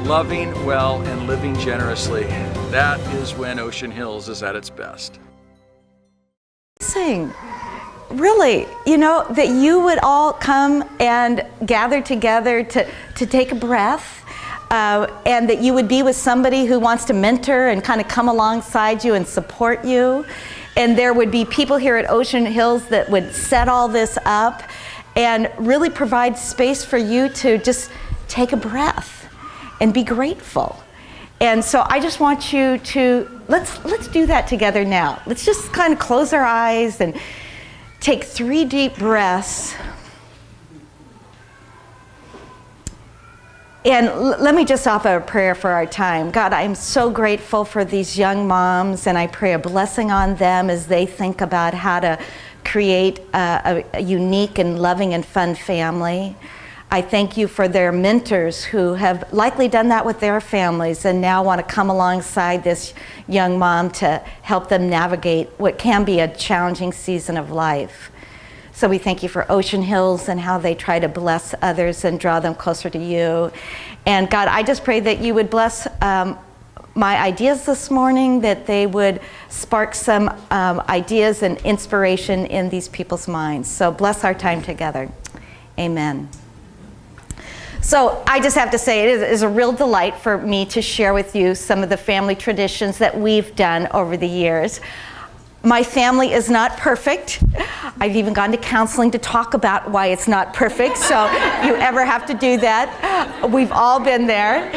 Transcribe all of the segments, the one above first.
loving well and living generously. That is when Ocean Hills is at its best. Really, that you would all come and gather together to take a breath, and that you would be with somebody who wants to mentor and kind of come alongside you and support you. And there would be people here at Ocean Hills that would set all this up and really provide space for you to just take a breath and be grateful. And so I just want you to, let's do that together now. Let's just kind of close our eyes and take 3 deep breaths. And let me just offer a prayer for our time. God, I'm so grateful for these young moms, and I pray a blessing on them as they think about how to create a unique and loving and fun family. I thank you for their mentors who have likely done that with their families and now want to come alongside this young mom to help them navigate what can be a challenging season of life. So we thank you for Ocean Hills and how they try to bless others and draw them closer to you. And God, I just pray that you would bless my ideas this morning, that they would spark some ideas and inspiration in these people's minds. So bless our time together. Amen. So I just have to say it is a real delight for me to share with you some of the family traditions that we've done over the years. My family is not perfect. I've even gone to counseling to talk about why it's not perfect, so if you ever have to do that, we've all been there.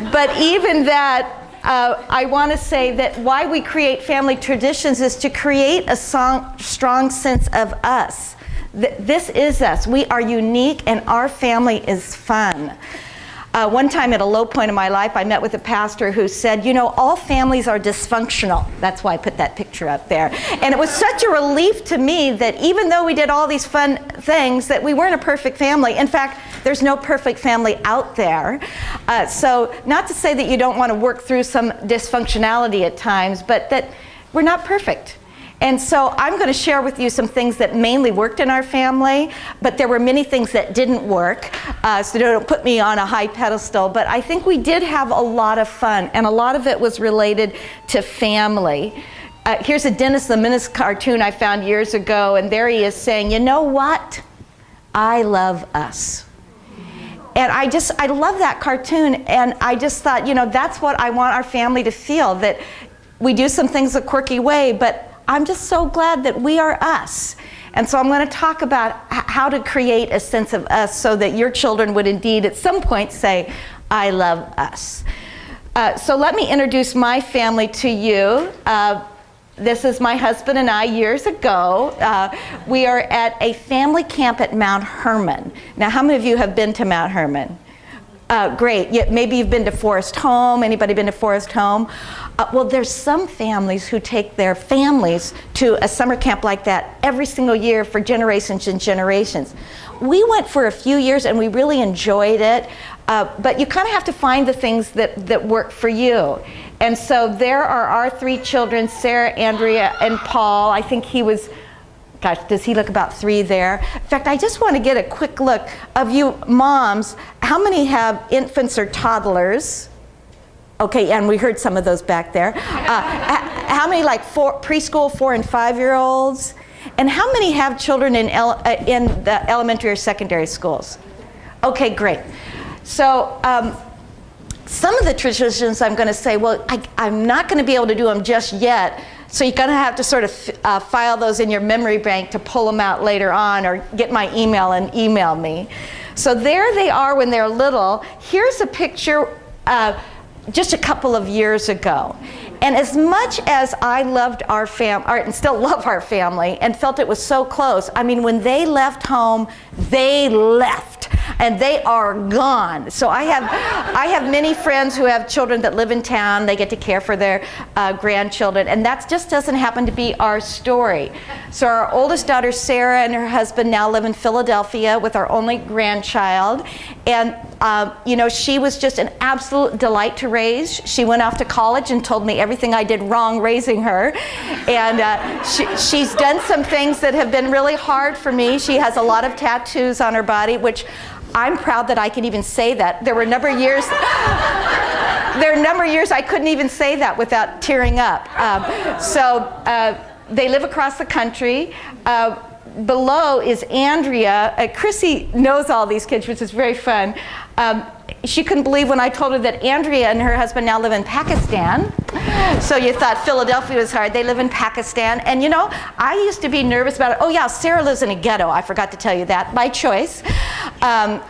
But even that, I want to say that why we create family traditions is to create a strong sense of us. This is us. We are unique, and our family is fun. One time at a low point in my life, I met with a pastor who said, all families are dysfunctional. That's why I put that picture up there. And it was such a relief to me that even though we did all these fun things, that we weren't a perfect family. In fact, there's no perfect family out there. So not to say that you don't want to work through some dysfunctionality at times, but that we're not perfect. And so I'm going to share with you some things that mainly worked in our family, but there were many things that didn't work, so don't put me on a high pedestal. But I think we did have a lot of fun, and a lot of it was related to family. Here's a Dennis the Menace cartoon I found years ago, and there he is saying, you know what? I love us. And I love that cartoon, and I just thought, that's what I want our family to feel, that we do some things a quirky way, but I'm just so glad that we are us. And so I'm going to talk about how to create a sense of us so that your children would indeed at some point say, I love us. So let me introduce my family to you. This is my husband and I years ago. We are at a family camp at Mount Hermon. Now, how many of you have been to Mount Hermon? Great. Yeah, maybe you've been to Forest Home. Anybody been to Forest Home? Well, there's some families who take their families to a summer camp like that every single year for generations and generations. We went for a few years and we really enjoyed it, but you kind of have to find the things that work for you. And so there are our 3 children, Sarah, Andrea, and Paul. I think he was, gosh, does he look about 3 there? In fact, I just want to get a quick look of you moms. How many have infants or toddlers? Okay, and we heard some of those back there. How many preschool 4 and 5-year-olds? And how many have children in the elementary or secondary schools? Okay, great. So some of the traditions I'm going to say, well, I'm not going to be able to do them just yet. So you're going to have to sort of file those in your memory bank to pull them out later on, or get my email and email me. So there they are when they're little. Here's a picture just a couple of years ago. And as much as I loved our family, and still love our family, and felt it was so close, I mean, when they left home, they left. And they are gone. So I have many friends who have children that live in town. They get to care for their grandchildren, and that just doesn't happen to be our story. So our oldest daughter, Sarah, and her husband now live in Philadelphia with our only grandchild. And She was just an absolute delight to raise. She went off to college and told me everything I did wrong raising her. And she's done some things that have been really hard for me. She has a lot of tattoos on her body, which I'm proud that I can even say that. There were a number of years I couldn't even say that without tearing up. They live across the country. Below is Andrea. Chrissy knows all these kids, which is very fun. She couldn't believe when I told her that Andrea and her husband now live in Pakistan. So you thought Philadelphia was hard. They live in Pakistan. And I used to be nervous about it. Oh yeah, Sarah lives in a ghetto. I forgot to tell you that, by choice. I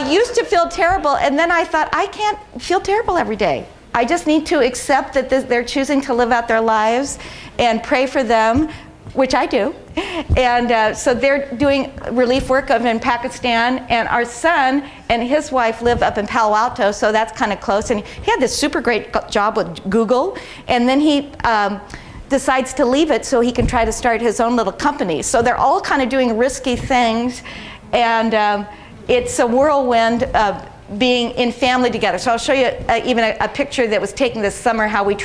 used to feel terrible, and then I thought, I can't feel terrible every day. I just need to accept that they're choosing to live out their lives and pray for them, which I do. And so they're doing relief work up in Pakistan, and our son and his wife live up in Palo Alto, so that's kind of close. And he had this super great job with Google, and then he decides to leave it so he can try to start his own little company. So they're all kind of doing risky things, and it's a whirlwind of being in family together. So I'll show you even a picture that was taken this summer, how we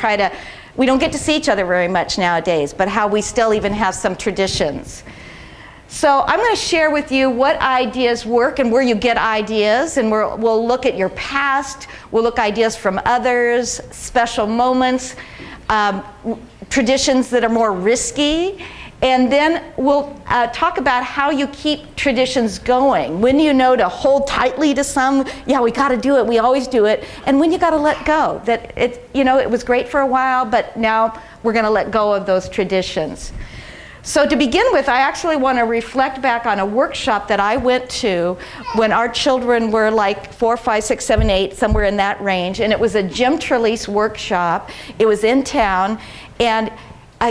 don't get to see each other very much nowadays, but how we still even have some traditions. So I'm going to share with you what ideas work and where you get ideas, and we'll look at your past, we'll look at ideas from others, special moments, traditions that are more risky, and then we'll talk about how you keep traditions going. When you know to hold tightly to some, yeah, we got to do it, we always do it, and when you got to let go. That it was great for a while, but now we're going to let go of those traditions. So to begin with, I actually want to reflect back on a workshop that I went to when our children were like 4, 5, 6, 7, 8, somewhere in that range, and it was a Jim Trelease workshop. It was in town, and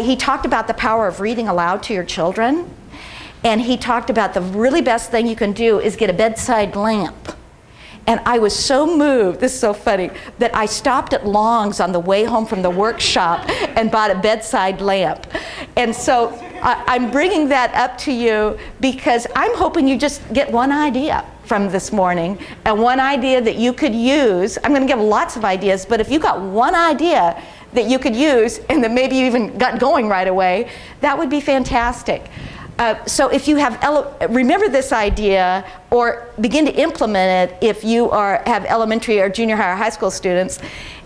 he talked about the power of reading aloud to your children, and he talked about the really best thing you can do is get a bedside lamp. And I was so moved, this is so funny, that I stopped at Long's on the way home from the workshop and bought a bedside lamp. And so I'm bringing that up to you because I'm hoping you just get one idea from this morning, and one idea that you could use. I'm going to give lots of ideas, but if you got one idea that you could use and that maybe you even got going right away, that would be fantastic. So if you have, remember this idea or begin to implement it if you have elementary or junior high or high school students,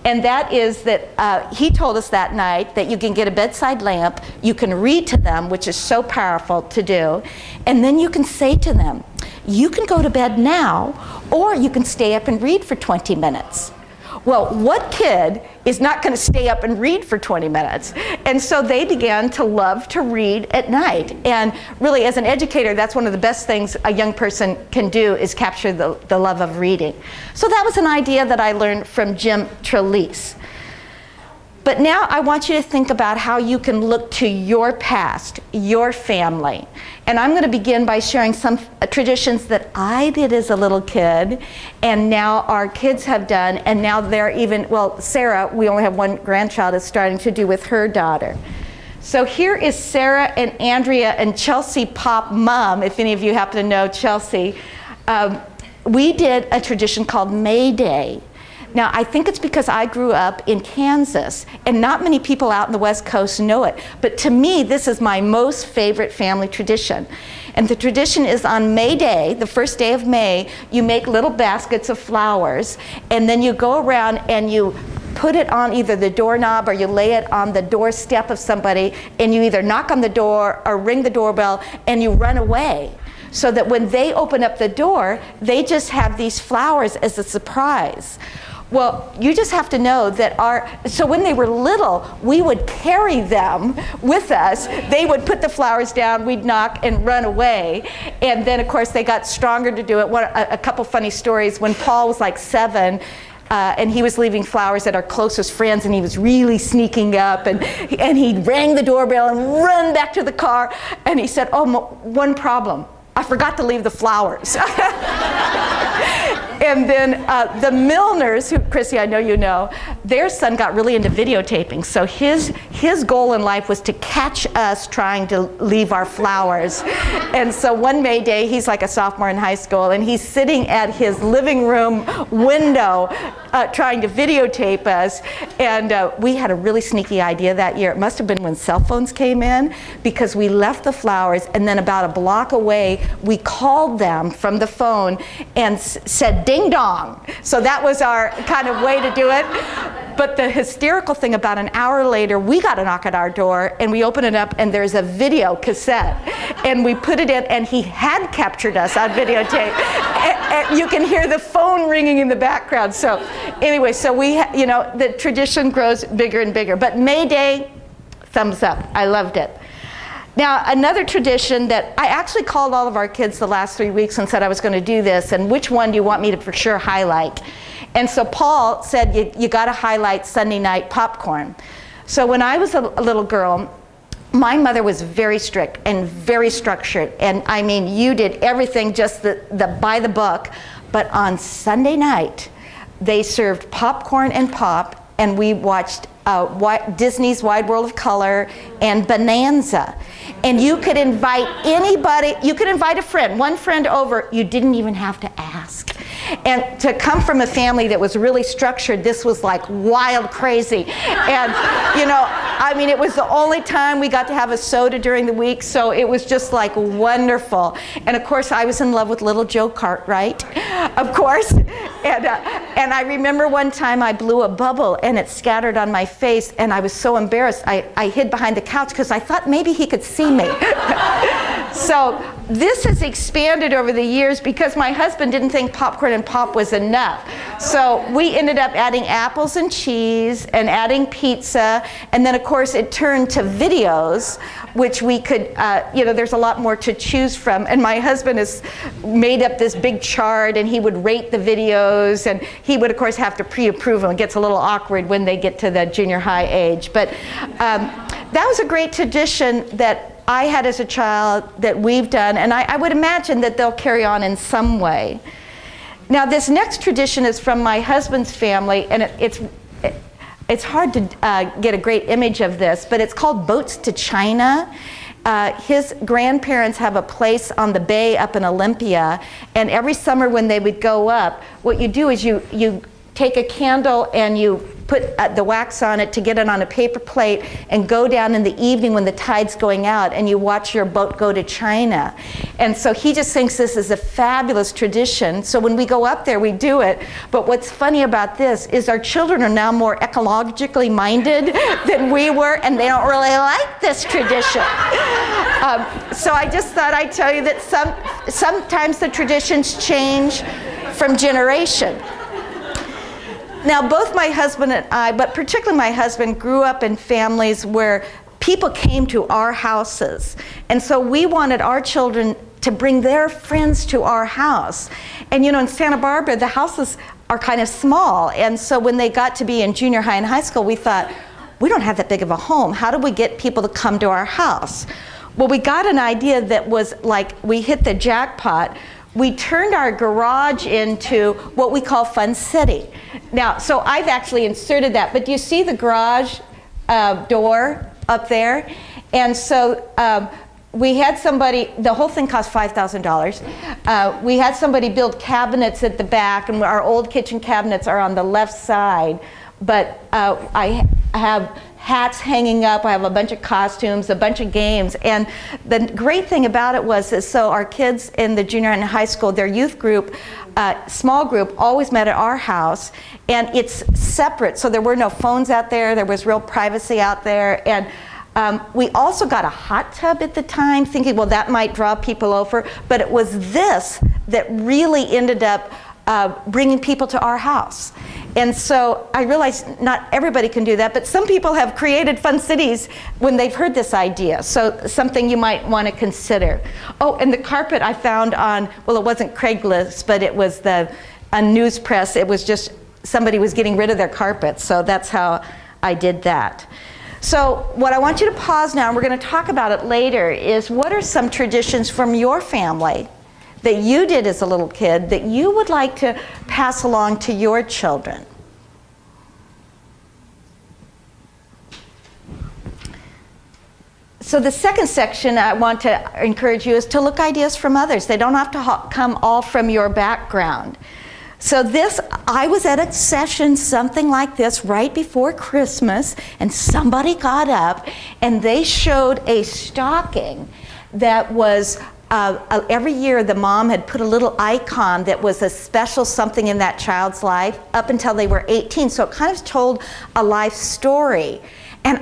and that is that he told us that night that you can get a bedside lamp, you can read to them, which is so powerful to do, and then you can say to them, you can go to bed now, or you can stay up and read for 20 minutes. Well, what kid is not going to stay up and read for 20 minutes? And so they began to love to read at night. And really, as an educator, that's one of the best things a young person can do, is capture the love of reading. So that was an idea that I learned from Jim Trelease. But now I want you to think about how you can look to your past, your family. And I'm going to begin by sharing some traditions that I did as a little kid, and now our kids have done, and now they're even, well, Sarah, we only have one grandchild, is starting to do with her daughter. So here is Sarah and Andrea and Chelsea Pop Mom, if any of you happen to know Chelsea. We did a tradition called May Day. Now, I think it's because I grew up in Kansas, and not many people out in the West Coast know it. But to me, this is my most favorite family tradition. And the tradition is on May Day, the first day of May, you make little baskets of flowers, and then you go around and you put it on either the doorknob or you lay it on the doorstep of somebody, and you either knock on the door or ring the doorbell, and you run away. So that when they open up the door, they just have these flowers as a surprise. Well, you just have to know that so when they were little, we would carry them with us. They would put the flowers down, we'd knock and run away. And then, of course, they got stronger to do it. A couple funny stories. When Paul was like 7, and he was leaving flowers at our closest friends, and he was really sneaking up, and he rang the doorbell and run back to the car, and he said, oh, one problem. I forgot to leave the flowers. And then the Milners, who, Chrissy, I know you know, their son got really into videotaping. So his goal in life was to catch us trying to leave our flowers. And so one May Day, he's like a sophomore in high school, and he's sitting at his living room window trying to videotape us. And we had a really sneaky idea that year. It must have been when cell phones came in, because we left the flowers, and then about a block away, we called them from the phone and said ding dong. So that was our kind of way to do it. But the hysterical thing, about an hour later, we got a knock at our door, and we open it up, and there's a video cassette. And we put it in, and he had captured us on videotape. And you can hear the phone ringing in the background. So anyway, so the tradition grows bigger and bigger. But May Day, thumbs up. I loved it. Now, another tradition that I actually called all of our kids the last 3 weeks and said I was going to do this, and which one do you want me to for sure highlight? And so Paul said, you got to highlight Sunday night popcorn. So when I was a little girl, my mother was very strict and very structured. And I mean, you did everything just the by the book. But on Sunday night, they served popcorn and pop, and we watched Disney's Wide World of Color and Bonanza. And you could invite anybody, you could invite a friend, one friend over, you didn't even have to ask. And to come from a family that was really structured, this was like wild crazy. And I mean, it was the only time we got to have a soda during the week, so it was just like wonderful. And of course, I was in love with little Joe Cartwright, of course. And I remember one time I blew a bubble and it scattered on my face, and I was so embarrassed. I hid behind the couch because I thought maybe he could see me. So this has expanded over the years because my husband didn't think popcorn and pop was enough. So we ended up adding apples and cheese and adding pizza, and then of course it turned to videos, which we could, there's a lot more to choose from. And my husband has made up this big chart, and he would rate the videos, and he would of course have to pre-approve them. It gets a little awkward when they get to the junior high age. But that was a great tradition that I had as a child that we've done, and I would imagine that they'll carry on in some way. Now, this next tradition is from my husband's family, and it's hard to get a great image of this, but it's called Boats to China. His grandparents have a place on the bay up in Olympia, and every summer when they would go up, what you do is you take a candle and you put the wax on it to get it on a paper plate and go down in the evening when the tide's going out, and you watch your boat go to China. And so he just thinks this is a fabulous tradition. So when we go up there, we do it. But what's funny about this is our children are now more ecologically minded than we were, and they don't really like this tradition. So I just thought I'd tell you that sometimes the traditions change from generation. Now, both my husband and I, but particularly my husband, grew up in families where people came to our houses. And so we wanted our children to bring their friends to our house. And in Santa Barbara, the houses are kind of small. And so when they got to be in junior high and high school, we thought, we don't have that big of a home. How do we get people to come to our house? Well, we got an idea that was like, we hit the jackpot. We turned our garage into what we call Fun City. Now, so I've actually inserted that, but do you see the garage door up there? And so we had somebody, the whole thing cost $5,000. We had somebody build cabinets at the back, and our old kitchen cabinets are on the left side, but I have hats hanging up, I have a bunch of costumes, a bunch of games. And the great thing about it was so our kids in the junior and high school, their youth group, small group, always met at our house. And it's separate, so there were no phones out there, there was real privacy out there. And we also got a hot tub at the time, thinking, well, that might draw people over. But it was this that really ended up bringing people to our house. And so I realized not everybody can do that, but some people have created fun cities when they've heard this idea. So something you might want to consider. Oh, and the carpet I found on, well, it wasn't Craigslist, but it was a news press. It was just somebody was getting rid of their carpet. So that's how I did that. So what I want you to pause now, and we're going to talk about it later, is what are some traditions from your family that you did as a little kid that you would like to pass along to your children? So the second section I want to encourage you is to look ideas from others. They don't have to come all from your background. So I was at a session, something like this, right before Christmas, and somebody got up and they showed a stocking that was, every year the mom had put a little icon that was a special something in that child's life up until they were 18. So it kind of told a life story. And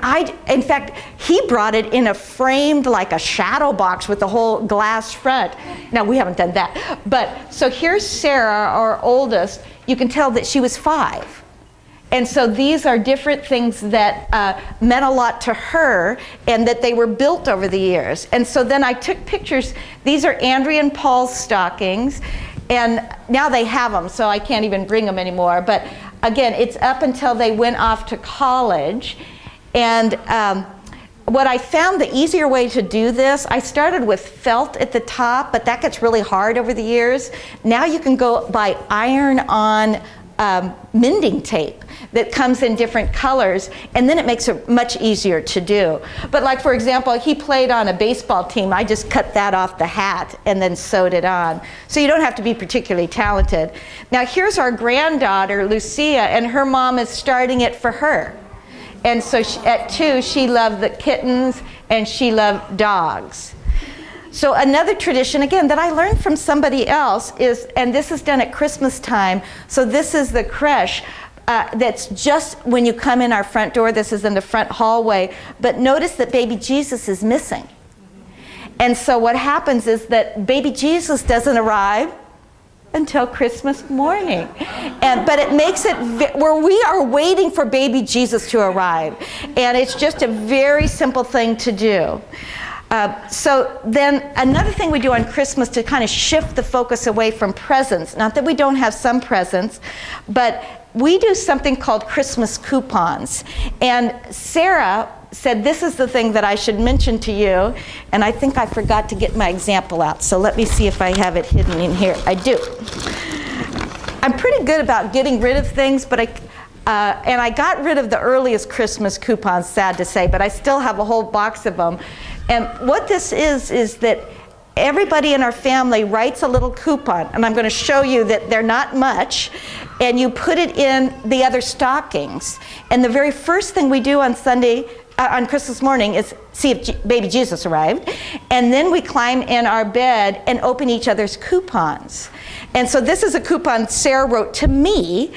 in fact, he brought it in a framed, like a shadow box with the whole glass front. Now, we haven't done that. But, so here's Sarah, our oldest. You can tell that she was 5. And so these are different things that meant a lot to her and that they were built over the years. And so then I took pictures. These are Andrea and Paul's stockings. And now they have them, so I can't even bring them anymore. But again, it's up until they went off to college. And what I found, the easier way to do this, I started with felt at the top, but that gets really hard over the years. Now you can go by iron-on mending tape that comes in different colors, and then it makes it much easier to do. But like, for example, he played on a baseball team. I just cut that off the hat and then sewed it on. So you don't have to be particularly talented. Now here's our granddaughter, Lucia, and her mom is starting it for her. And so at 2, she loved the kittens and she loved dogs. So another tradition, again, that I learned from somebody else is, and this is done at Christmas time, so this is the creche that's just when you come in our front door. This is in the front hallway. But notice that baby Jesus is missing. And so what happens is that baby Jesus doesn't arrive until Christmas morning. But it makes it where we are waiting for baby Jesus to arrive. And it's just a very simple thing to do. So then another thing we do on Christmas to kind of shift the focus away from presents, not that we don't have some presents, but we do something called Christmas coupons. And Sarah said, this is the thing that I should mention to you, and I think I forgot to get my example out, so let me see if I have it hidden in here. I do. I'm pretty good about getting rid of things, but I got rid of the earliest Christmas coupons, sad to say, but I still have a whole box of them. And what this is that everybody in our family writes a little coupon, and I'm going to show you that they're not much, and you put it in the other stockings. And the very first thing we do on on Christmas morning is see if baby Jesus arrived, and then we climb in our bed and open each other's coupons. And so this is a coupon Sarah wrote to me.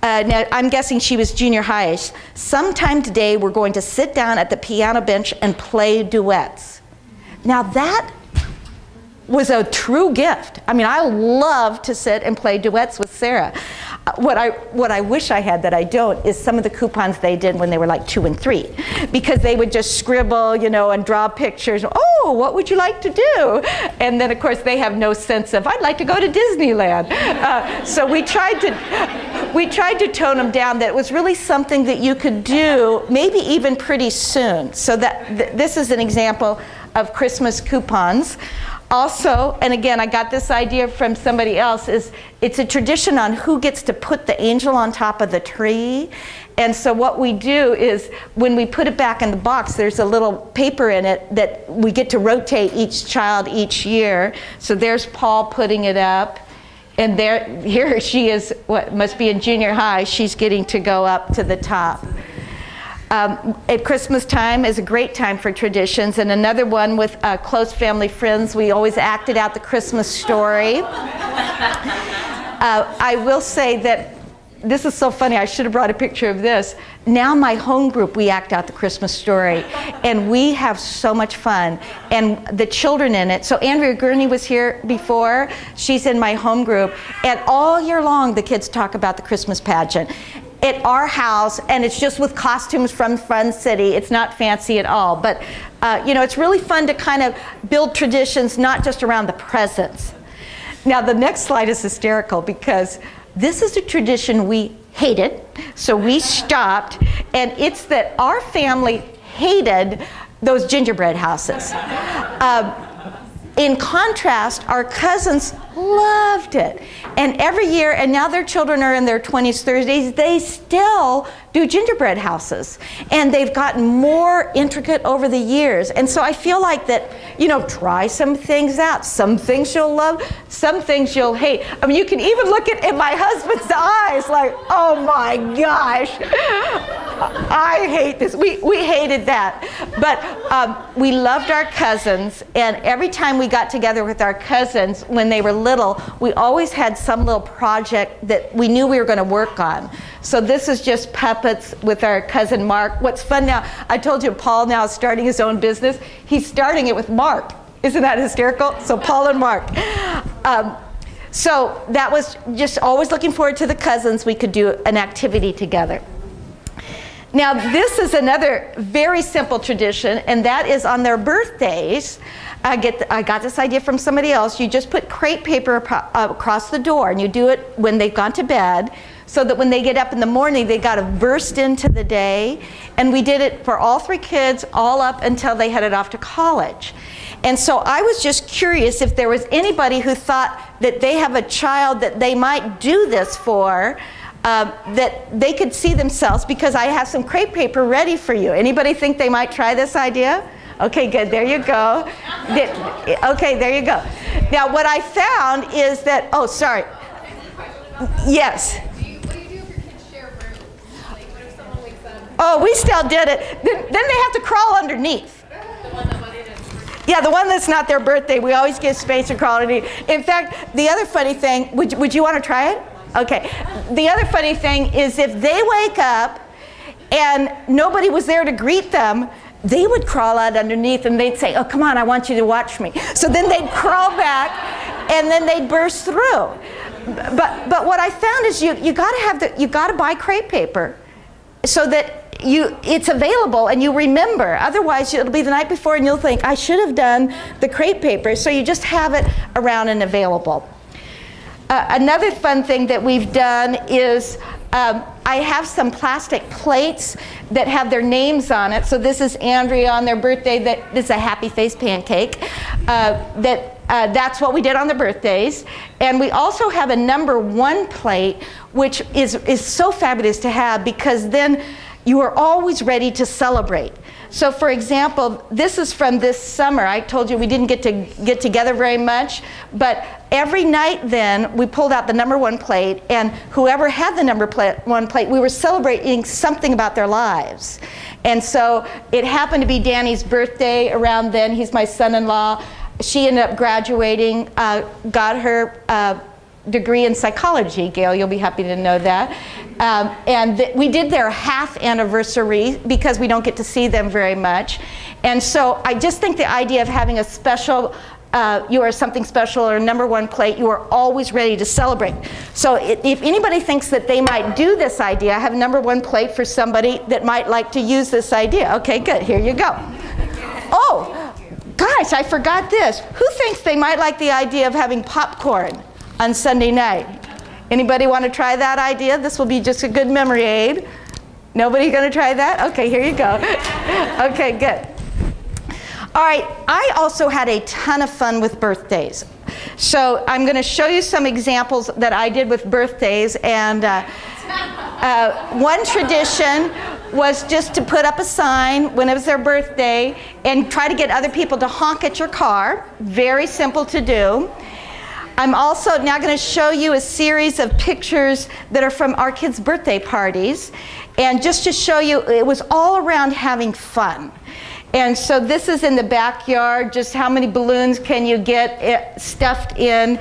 Now I'm guessing she was junior high-ish. Sometime today we're going to sit down at the piano bench and play duets. Now that was a true gift. I mean, I love to sit and play duets with Sarah. What I wish I had that I don't is some of the coupons they did when they were like 2 and 3, because they would just scribble, and draw pictures. Oh, what would you like to do? And then of course they have no sense of, I'd like to go to Disneyland. So we tried to tone them down, that it was really something that you could do maybe even pretty soon. So that this is an example of Christmas coupons. Also, and again, I got this idea from somebody else, is it's a tradition on who gets to put the angel on top of the tree. And so what we do is when we put it back in the box, there's a little paper in it that we get to rotate each child each year. So there's Paul putting it up. And here she is, what must be in junior high, she's getting to go up to the top. At Christmas time is a great time for traditions, and another one with close family friends. We always acted out the Christmas story. I will say that this is so funny. I should have brought a picture of this. Now my home group, we act out the Christmas story, and we have so much fun. And the children in it. So Andrea Gurney was here before. She's in my home group, and all year long the kids talk about the Christmas pageant at our house, and it's just with costumes from Fun City. It's not fancy at all, but it's really fun to kind of build traditions, not just around the presents. Now the next slide is hysterical, because this is a tradition we hated, so we stopped, and it's that our family hated those gingerbread houses. In contrast, our cousins loved it. And every year, and now their children are in their 20s, 30s, they still do gingerbread houses. And they've gotten more intricate over the years. And so I feel like that, you know, try some things out. Some things you'll love, some things you'll hate. I mean, you can even look at my husband's eyes like, oh my gosh, I hate this. We hated that. But we loved our cousins, and every time we got together with our cousins when they were little, we always had some little project that we knew we were going to work on. So this is just puppets with our cousin Mark. What's fun now, I told you Paul now is starting his own business. He's starting it with Mark. Isn't that hysterical? So Paul and Mark. So that was just always looking forward to the cousins. We could do an activity together. Now this is another very simple tradition, and that is on their birthdays. I got this idea from somebody else. You just put crepe paper across the door, and you do it when they've gone to bed, so that when they get up in the morning, they got to burst into the day. And we did it for all three kids, all up until they headed off to college. And so I was just curious if there was anybody who thought that they have a child that they might do this for, that they could see themselves, because I have some crepe paper ready for you. Anybody think they might try this idea? Okay, good, there you go. Okay, there you go. Now what I found is that, oh, sorry. Yes. What do you do if your kids share rooms? Like, what if someone wakes up? Oh, we still did it. Then they have to crawl underneath. The one that wasn't in. Yeah, the one that's not their birthday, we always give space to crawl underneath. In fact, the other funny thing, would you want to try it? Okay. The other funny thing is if they wake up and nobody was there to greet them, they would crawl out underneath and they'd say, oh, come on, I want you to watch me. So then they'd crawl back and then they'd burst through. But what I found is you gotta buy crepe paper so that it's available and you remember. Otherwise, it'll be the night before and you'll think, I should have done the crepe paper. So you just have it around and available. Another fun thing that we've done is I have some plastic plates that have their names on it. So this is Andrea on their birthday. This is a happy face pancake. That's what we did on their birthdays. And we also have a number 1 plate, which is so fabulous to have, because then you are always ready to celebrate. So for example, this is from this summer. I told you we didn't get together very much, but every night then we pulled out the number 1 plate, and whoever had the number 1 plate, we were celebrating something about their lives. And so it happened to be Danny's birthday around then. He's my son-in-law. She ended up graduating, got her degree in psychology. Gail, you'll be happy to know that. We did their half anniversary because we don't get to see them very much. And so I just think the idea of having a special, you are something special or a number 1 plate, you are always ready to celebrate. So if anybody thinks that they might do this idea, I have a number 1 plate for somebody that might like to use this idea. Okay, good, here you go. Oh, gosh, I forgot this. Who thinks they might like the idea of having popcorn on Sunday night? Anybody want to try that idea? This will be just a good memory aid. Nobody going to try that? Okay, here you go. Okay, good. All right, I also had a ton of fun with birthdays. So I'm going to show you some examples that I did with birthdays. And one tradition was just to put up a sign when it was their birthday and try to get other people to honk at your car. Very simple to do. I'm also now going to show you a series of pictures that are from our kids' birthday parties. And just to show you, it was all around having fun. And so this is in the backyard. Just how many balloons can you get stuffed in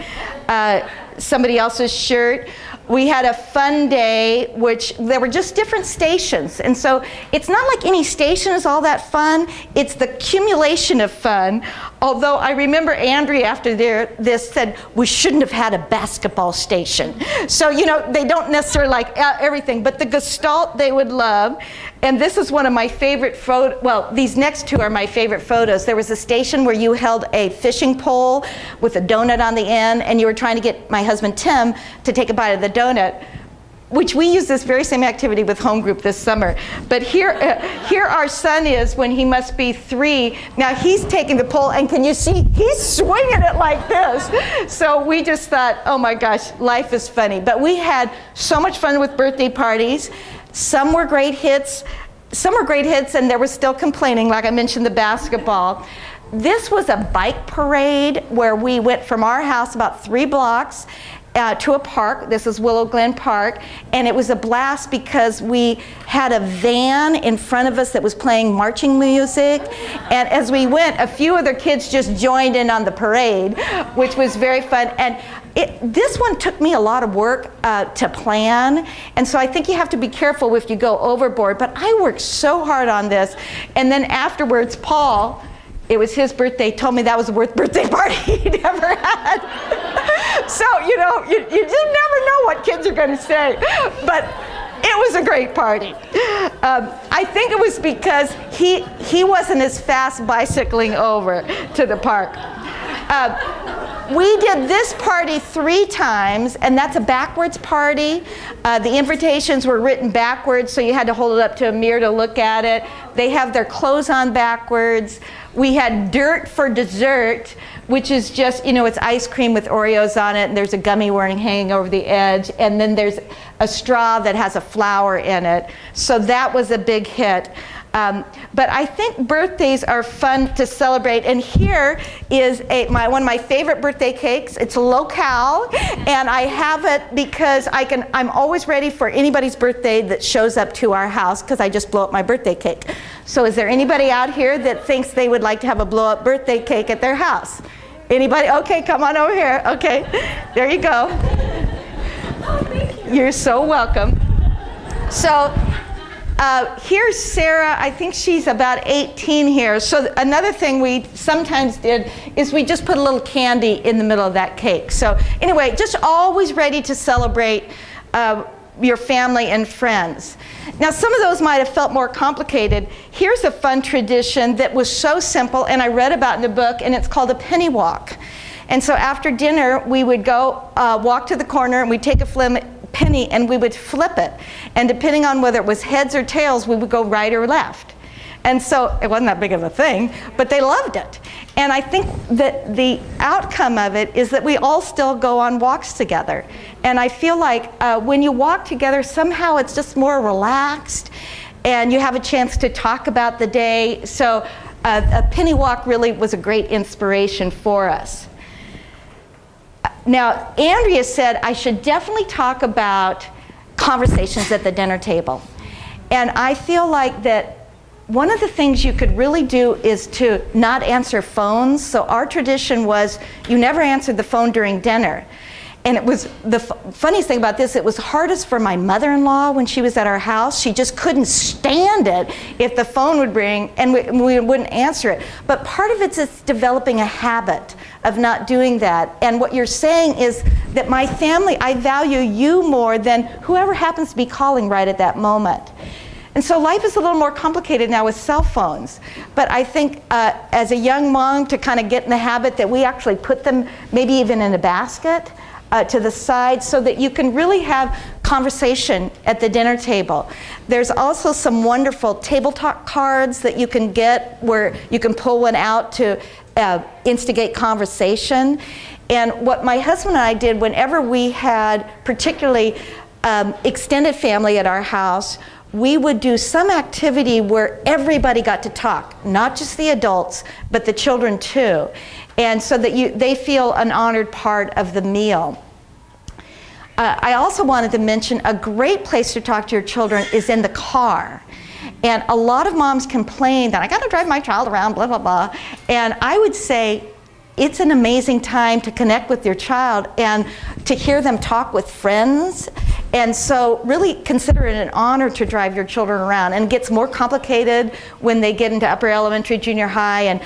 somebody else's shirt? We had a fun day, which there were just different stations. And so it's not like any station is all that fun. It's the accumulation of fun. Although I remember Andrea after this said, we shouldn't have had a basketball station. So, you know, they don't necessarily like everything, but the Gestalt they would love. And this is one of my favorite photos. Well, these next two are my favorite photos. There was a station where you held a fishing pole with a donut on the end, and you were trying to get my husband Tim to take a bite of the donut. which we use this very same activity with home group this summer. But here our son is when he must be 3. Now he's taking the pole, and can you see, he's swinging it like this. So we just thought, oh my gosh, life is funny. But we had so much fun with birthday parties. Some were great hits, and there was still complaining, like I mentioned the basketball. This was a bike parade where we went from our house about 3 blocks to a park. This is Willow Glen Park, and it was a blast because we had a van in front of us that was playing marching music, and as we went, a few other kids just joined in on the parade, which was very fun. And this one took me a lot of work to plan, and so I think you have to be careful if you go overboard, but I worked so hard on this. And then afterwards, Paul, it was his birthday, told me that was the worst birthday party he'd ever had. So, you know, you just never know what kids are going to say. But it was a great party. I think it was because he wasn't as fast bicycling over to the park. We did this party 3 times, and that's a backwards party. The invitations were written backwards, so you had to hold it up to a mirror to look at it. They have their clothes on backwards. We had dirt for dessert, which is just, you know, it's ice cream with Oreos on it, and there's a gummy worm hanging over the edge, and then there's a straw that has a flower in it. So that was a big hit. But I think birthdays are fun to celebrate, and here is one of my favorite birthday cakes. It's low-cal, and I have it because I'm always ready for anybody's birthday that shows up to our house, because I just blow up my birthday cake. So is there anybody out here that thinks they would like to have a blow-up birthday cake at their house? Anybody? Okay, come on over here. Okay, there you go. Oh, thank you. You're so welcome. So here's Sarah. I think she's about 18 here. So another thing we sometimes did is we just put a little candy in the middle of that cake. So anyway, just always ready to celebrate your family and friends. Now, some of those might have felt more complicated. Here's a fun tradition that was so simple, and I read about in the book, and it's called a penny walk. And so after dinner, we would go walk to the corner, and we'd take a penny, and we would flip it. And depending on whether it was heads or tails, we would go right or left. And so it wasn't that big of a thing, but they loved it. And I think that the outcome of it is that we all still go on walks together. And I feel like when you walk together, somehow it's just more relaxed, and you have a chance to talk about the day. So a penny walk really was a great inspiration for us. Now, Andrea said I should definitely talk about conversations at the dinner table. And I feel like that one of the things you could really do is to not answer phones. So our tradition was you never answered the phone during dinner. And it was the funniest thing about this, it was hardest for my mother-in-law when she was at our house. She just couldn't stand it if the phone would ring and we wouldn't answer it. But part of it's developing a habit of not doing that. And what you're saying is that my family, I value you more than whoever happens to be calling right at that moment. And so life is a little more complicated now with cell phones. But I think as a young mom, to kind of get in the habit that we actually put them maybe even in a basket to the side so that you can really have conversation at the dinner table. There's also some wonderful table talk cards that you can get where you can pull one out to instigate conversation. And what my husband and I did whenever we had particularly extended family at our house, we would do some activity where everybody got to talk, not just the adults, but the children too. And so that they feel an honored part of the meal. I also wanted to mention a great place to talk to your children is in the car. And a lot of moms complain that I got to drive my child around, blah, blah, blah. And I would say it's an amazing time to connect with your child and to hear them talk with friends. And so really consider it an honor to drive your children around. And it gets more complicated when they get into upper elementary, junior high, and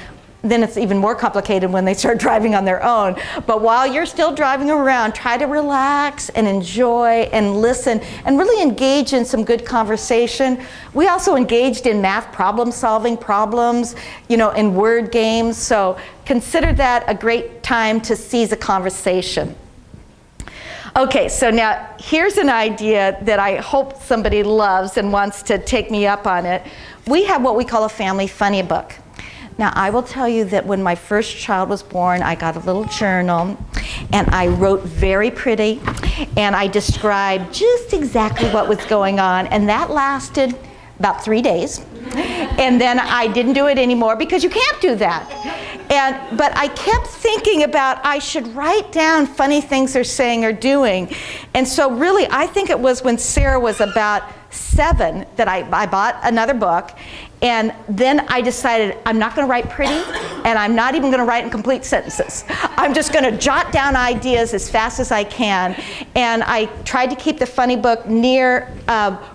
then it's even more complicated when they start driving on their own. But while you're still driving around, try to relax and enjoy and listen and really engage in some good conversation. We also engaged in math problem-solving problems, in word games. So consider that a great time to seize a conversation. Okay, so now here's an idea that I hope somebody loves and wants to take me up on it. We have what we call a family funny book. Now, I will tell you that when my first child was born, I got a little journal, and I wrote very pretty, and I described just exactly what was going on, and that lasted about 3 days. And then I didn't do it anymore because you can't do that. But I kept thinking about I should write down funny things they're saying or doing. And so really, I think it was when Sarah was about 7 that I bought another book. And then I decided I'm not going to write pretty, and I'm not even going to write in complete sentences. I'm just going to jot down ideas as fast as I can. And I tried to keep the funny book near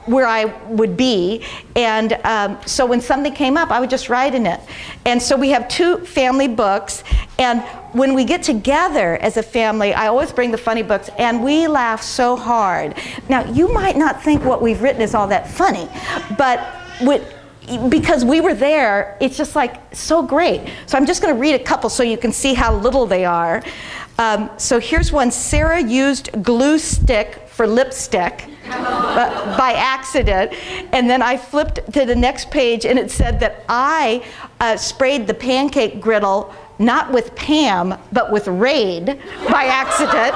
where I would be. And so when something came up, I would just write in it. And so we have 2 family books. And when we get together as a family, I always bring the funny books, and we laugh so hard. Now, you might not think what we've written is all that funny, but because we were there, it's just like so great. So I'm just going to read a couple so you can see how little they are. So here's one. Sarah used glue stick for lipstick by accident. And then I flipped to the next page, and it said that I sprayed the pancake griddle not with Pam, but with Raid by accident.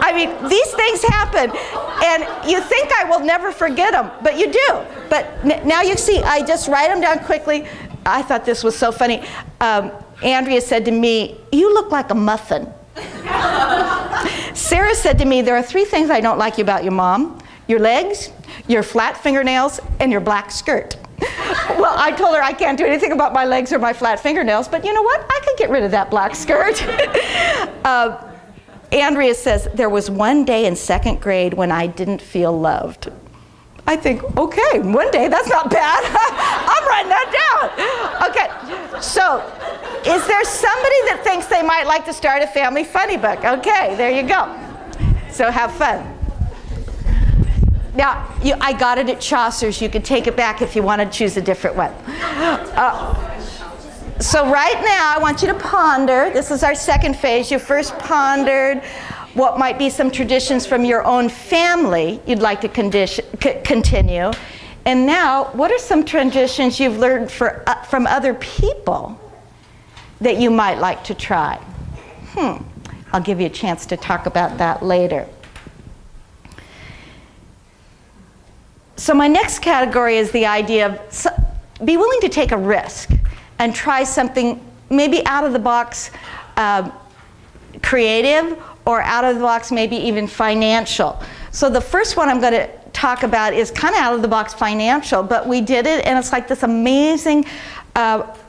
I mean, these things happen, and you think I will never forget them, but you do. But now you see, I just write them down quickly. I thought this was so funny. Andrea said to me, "You look like a muffin." Sarah said to me, "There are 3 things I don't like about your mom: your legs, your flat fingernails, and your black skirt." Well, I told her I can't do anything about my legs or my flat fingernails, but you know what? I could get rid of that black skirt. Andrea says, "There was one day in 2nd grade when I didn't feel loved." I think, okay, one day, that's not bad. I'm writing that down. Okay, so is there somebody that thinks they might like to start a family funny book? Okay, there you go. So have fun. Now, I got it at Chaucer's. You could take it back if you want to choose a different one. So right now, I want you to ponder. This is our 2nd phase. You first pondered what might be some traditions from your own family you'd like to continue. And now, what are some traditions you've learned from other people that you might like to try? I'll give you a chance to talk about that later. So my next category is the idea of be willing to take a risk and try something maybe out of the box creative, or out of the box maybe even financial. So the first one I'm going to talk about is kind of out of the box financial, but we did it, and it's like this amazing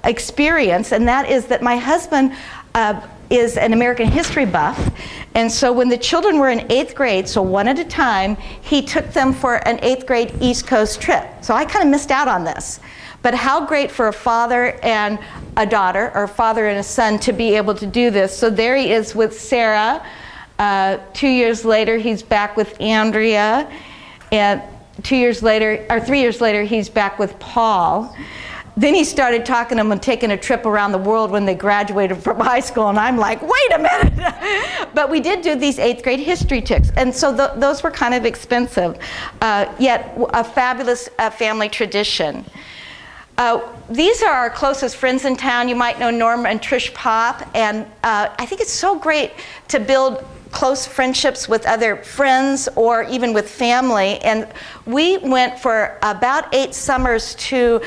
experience, and that is that my husband is an American history buff, and so when the children were in 8th grade, so one at a time, he took them for an 8th grade East Coast trip. So I kind of missed out on this. But how great for a father and a daughter, or a father and a son, to be able to do this. So there he is with Sarah. 2 years later, he's back with Andrea. And 2 years later, or 3 years later, he's back with Paul. Then he started talking to them and taking a trip around the world when they graduated from high school, and I'm like, wait a minute. But we did do these 8th grade history trips, and so those were kind of expensive, yet a fabulous family tradition. These are our closest friends in town. You might know Norma and Trish Pop, and I think it's so great to build close friendships with other friends or even with family. And we went for about 8 summers to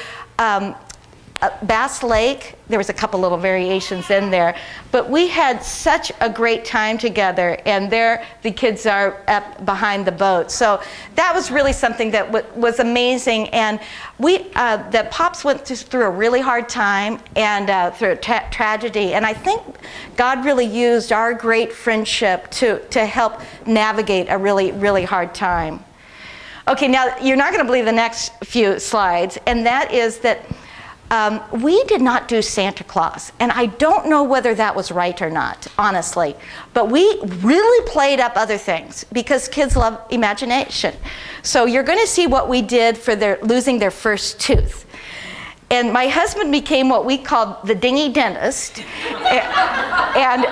Bass Lake. There was a couple little variations in there, but we had such a great time together, and there the kids are up behind the boat. So that was really something that was amazing. And the Pops went through a really hard time and through a tragedy, and I think God really used our great friendship to help navigate a really, really hard time. Okay, now you're not going to believe the next few slides, and that is that we did not do Santa Claus, and I don't know whether that was right or not, honestly, but we really played up other things because kids love imagination. So you're going to see what we did for losing their first tooth. And my husband became what we called the dingy dentist, and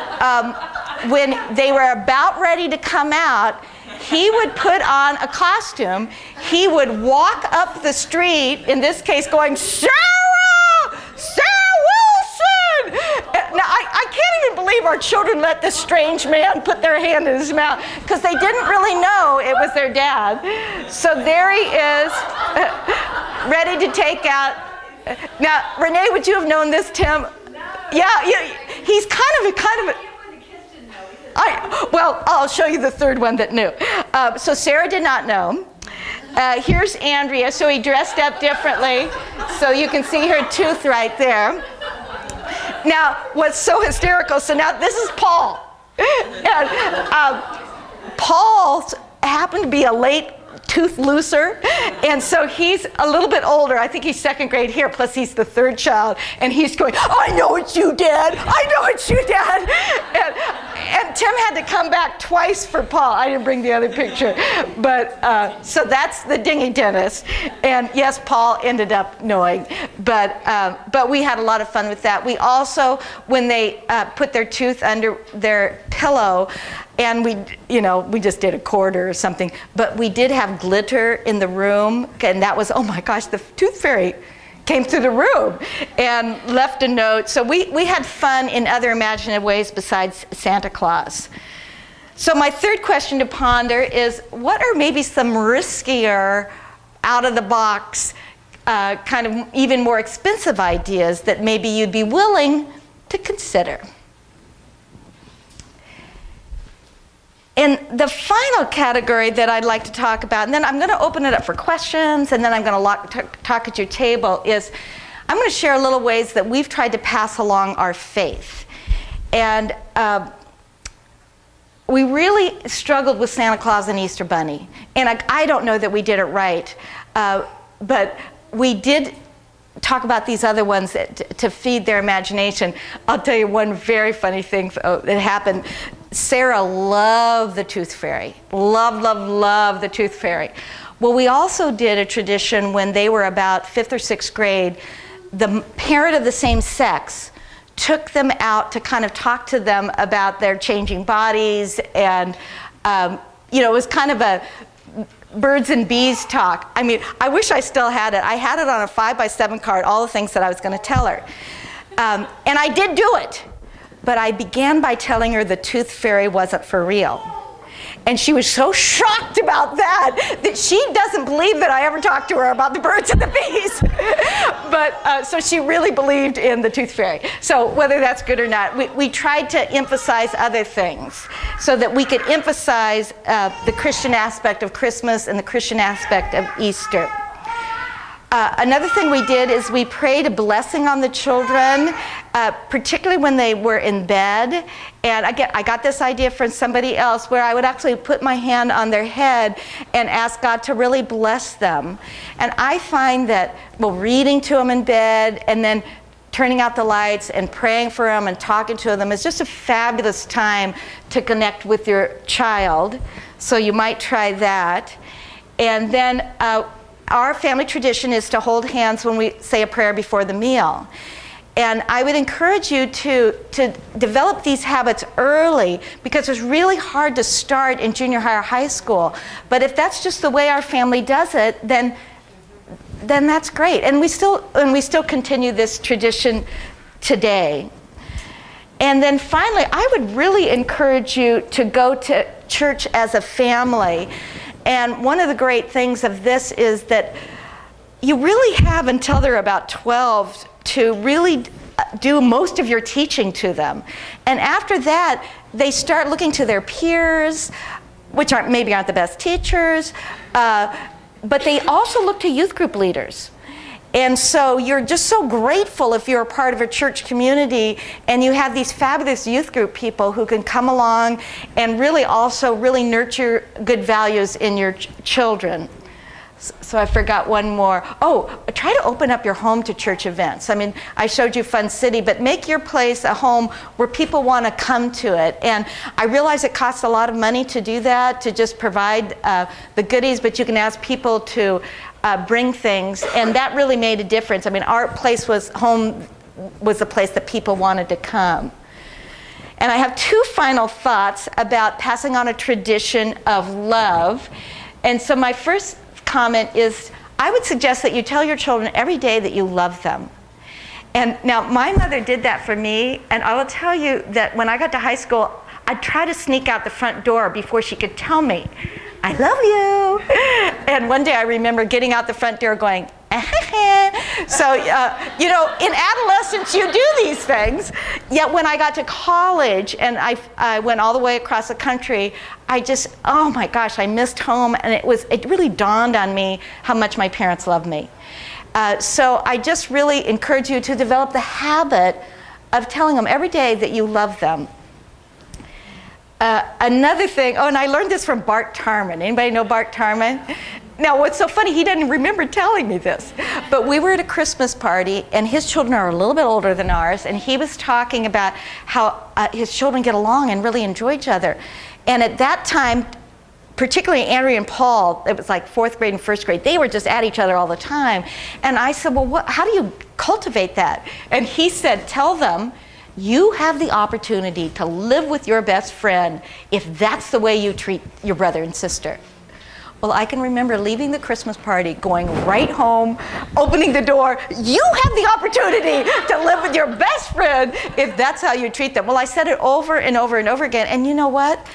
when they were about ready to come out, he would put on a costume. He would walk up the street, in this case going, Sarah! Sarah Wilson! Now, I can't even believe our children let this strange man put their hand in his mouth, because they didn't really know it was their dad. So there he is, ready to take out. Now, Renee, would you have known this, Tim? No. Yeah, he's kind of a. Well, I'll show you the third one that knew. So Sarah did not know. Here's Andrea. So he dressed up differently. So you can see her tooth right there. Now, what's so hysterical, so now this is Paul. And Paul happened to be a late tooth looser, and so he's a little bit older. I think he's second grade here, plus he's the third child, and he's going, I know it's you, Dad. I know it's you, Dad. And Tim had to come back twice for Paul. I didn't bring the other picture. But so that's the dingy dentist. And yes, Paul ended up knowing. But we had a lot of fun with that. We also, when they put their tooth under their pillow, and we just did a quarter or something, but we did have glitter in the room, and that was, oh my gosh, the tooth fairy came through the room and left a note. So we had fun in other imaginative ways besides Santa Claus. So my third question to ponder is, what are maybe some riskier, out of the box, kind of even more expensive ideas that maybe you'd be willing to consider? And the final category that I'd like to talk about, and then I'm going to open it up for questions, and then I'm going to talk at your table, is I'm going to share a little ways that we've tried to pass along our faith. And we really struggled with Santa Claus and Easter Bunny. And I don't know that we did it right, but we did talk about these other ones to feed their imagination. I'll tell you one very funny thing that happened. Sarah loved the tooth fairy. Loved the tooth fairy. Well, we also did a tradition when they were about 5th or 6th grade. The parent of the same sex took them out to kind of talk to them about their changing bodies, and it was kind of a birds and bees talk. I mean, I wish I still had it. I had it on a 5x7 card, all the things that I was going to tell her. And I did do it. But I began by telling her the tooth fairy wasn't for real. And she was so shocked about that she doesn't believe that I ever talked to her about the birds and the bees. But so she really believed in the tooth fairy. So whether that's good or not, we tried to emphasize other things so that we could emphasize the Christian aspect of Christmas and the Christian aspect of Easter. Another thing we did is we prayed a blessing on the children, particularly when they were in bed. And I got this idea from somebody else where I would actually put my hand on their head and ask God to really bless them. And I find that, reading to them in bed and then turning out the lights and praying for them and talking to them is just a fabulous time to connect with your child. So you might try that. And then our family tradition is to hold hands when we say a prayer before the meal. And I would encourage you to develop these habits early, because it's really hard to start in junior high or high school. But if that's just the way our family does it, then that's great. And we still continue this tradition today. And then finally, I would really encourage you to go to church as a family. And one of the great things of this is that you really have until they're about 12 to really do most of your teaching to them. And after that, they start looking to their peers, which maybe aren't the best teachers, but they also look to youth group leaders. And so you're just so grateful if you're a part of a church community and you have these fabulous youth group people who can come along and really nurture good values in your children. So I forgot one more. Try to open up your home to church events. I mean, I showed you Fun City, but make your place a home where people want to come to it. And I realize it costs a lot of money to do that, to just provide the goodies, but you can ask people to bring things, and that really made a difference. I mean, our place was the place that people wanted to come. And I have two final thoughts about passing on a tradition of love. And so my first comment is, I would suggest that you tell your children every day that you love them. And now my mother did that for me, and I will tell you that when I got to high school, I'd try to sneak out the front door before she could tell me, I love you. And one day I remember getting out the front door going, so, you know, in adolescence, you do these things. Yet when I got to college and I went all the way across the country, I just, oh my gosh, I missed home. And it really dawned on me how much my parents loved me. So I just really encourage you to develop the habit of telling them every day that you love them. Another thing, and I learned this from Bart Tarman. Anybody know Bart Tarman? Now, what's so funny, he didn't remember telling me this, but we were at a Christmas party, and his children are a little bit older than ours, and he was talking about how his children get along and really enjoy each other. And at that time, particularly Andrea and Paul, it was like 4th grade and 1st grade, they were just at each other all the time. And I said, well, how do you cultivate that? And he said, tell them, you have the opportunity to live with your best friend if that's the way you treat your brother and sister. Well, I can remember leaving the Christmas party, going right home, opening the door. You have the opportunity to live with your best friend if that's how you treat them. Well, I said it over and over and over again. And you know what?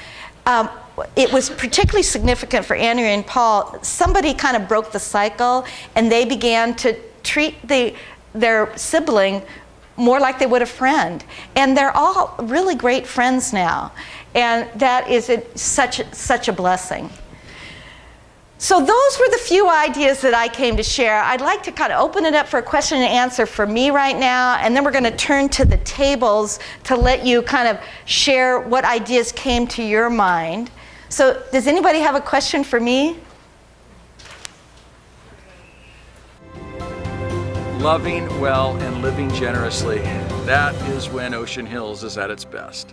It was particularly significant for Andrea and Paul. Somebody kind of broke the cycle, and they began to treat their sibling more like they would a friend. And they're all really great friends now. And that is such a blessing. So those were the few ideas that I came to share. I'd like to kind of open it up for a question and answer for me right now, and then we're going to turn to the tables to let you kind of share what ideas came to your mind. So does anybody have a question for me? Loving well and living generously, that is when Ocean Hills is at its best.